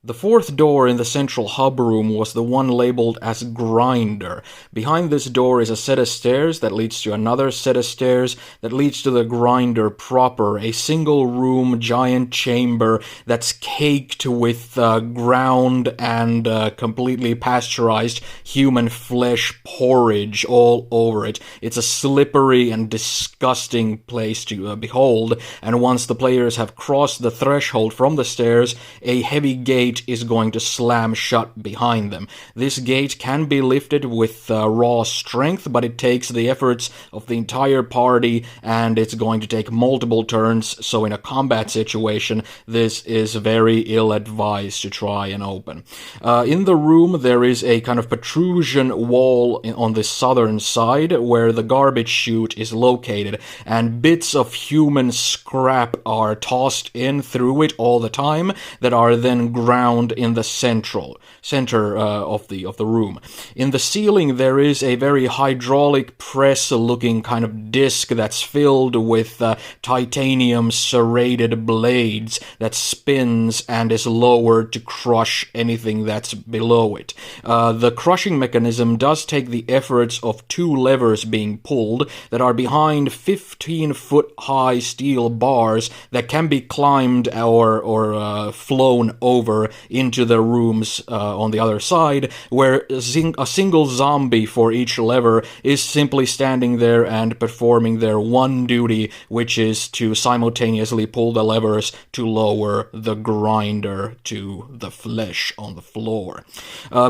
The fourth door in the central hub room was the one labeled as Grinder. Behind this door is a set of stairs that leads to another set of stairs that leads to the Grinder proper, a single room giant chamber that's caked with ground and completely pasteurized human flesh porridge all over it. It's a slippery and disgusting place to behold, and once the players have crossed the threshold from the stairs, a heavy gate is going to slam shut behind them. This gate can be lifted with raw strength, but it takes the efforts of the entire party, and it's going to take multiple turns, so in a combat situation, this is very ill-advised to try and open. In the room, there is a kind of protrusion wall on the southern side where the garbage chute is located, and bits of human scrap are tossed in through it all the time that are then ground in the center of the room. In the ceiling, there is a very hydraulic press-looking kind of disc that's filled with titanium serrated blades that spins and is lowered to crush anything that's below it. The crushing mechanism does take the efforts of two levers being pulled that are behind 15-foot-high steel bars that can be climbed or flown over into the rooms on the other side, where a single zombie for each lever is simply standing there and performing their one duty, which is to simultaneously pull the levers to lower the grinder to the flesh on the floor.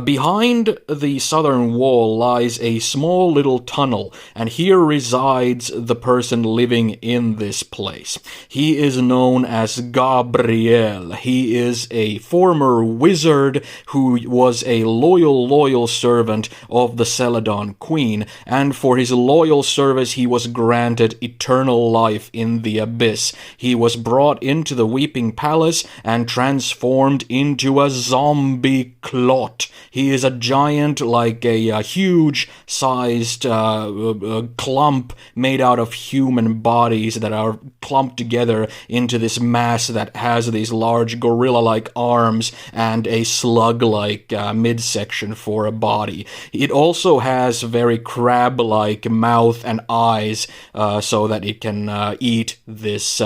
Behind the southern wall lies a small little tunnel, and here resides the person living in this place. He is known as Gabriel. He is a former wizard who was a loyal servant of the Celadon Queen, and for his loyal service he was granted eternal life in the abyss. He was brought into the Weeping Palace and transformed into a zombie clot. He is a giant, like a huge-sized clump made out of human bodies that are clumped together into this mass that has these large gorilla-like arms and a slug-like midsection for a body. It also has very crab-like mouth and eyes so that it can eat this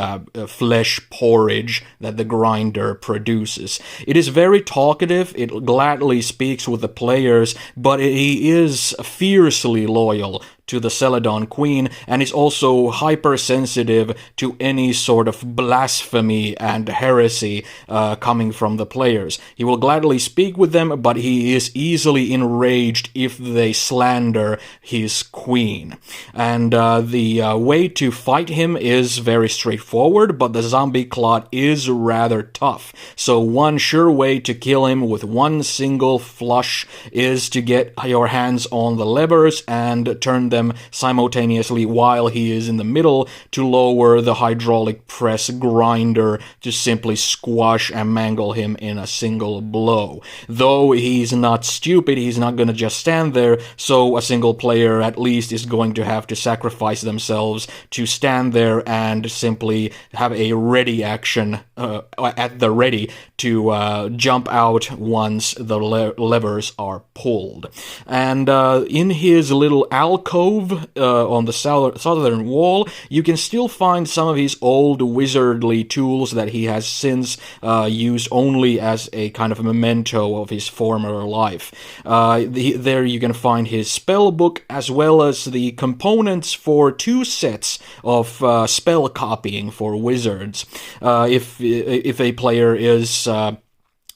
flesh porridge that the grinder produces. It is very talkative, it gladly speaks with the players, but he is fiercely loyal to the Celadon Queen, and is also hypersensitive to any sort of blasphemy and heresy coming from the players. He will gladly speak with them, but he is easily enraged if they slander his queen. And the way to fight him is very straightforward, but the zombie clot is rather tough. So one sure way to kill him with one single flush is to get your hands on the levers and turn them simultaneously while he is in the middle to lower the hydraulic press grinder to simply squash and mangle him in a single blow. Though he's not stupid, he's not going to just stand there, so a single player at least is going to have to sacrifice themselves to stand there and simply have a ready action at the ready to jump out once the levers are pulled. And in his little alcove on the southern wall, you can still find some of his old wizardly tools that he has since used only as a kind of a memento of his former life. There you can find his spell book as well as the components for 2 sets of spell copying for wizards. If a player is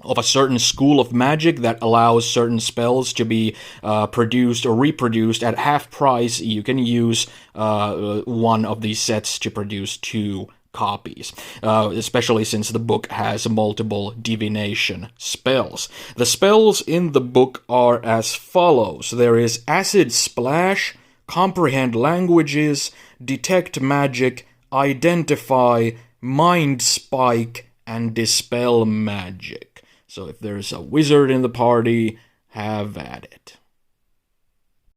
of a certain school of magic that allows certain spells to be produced or reproduced at half price, you can use one of these sets to produce 2 copies, especially since the book has multiple divination spells. The spells in the book are as follows. There is Acid Splash, Comprehend Languages, Detect Magic, Identify, Mind Spike, and Dispel Magic. So if there's a wizard in the party, have at it.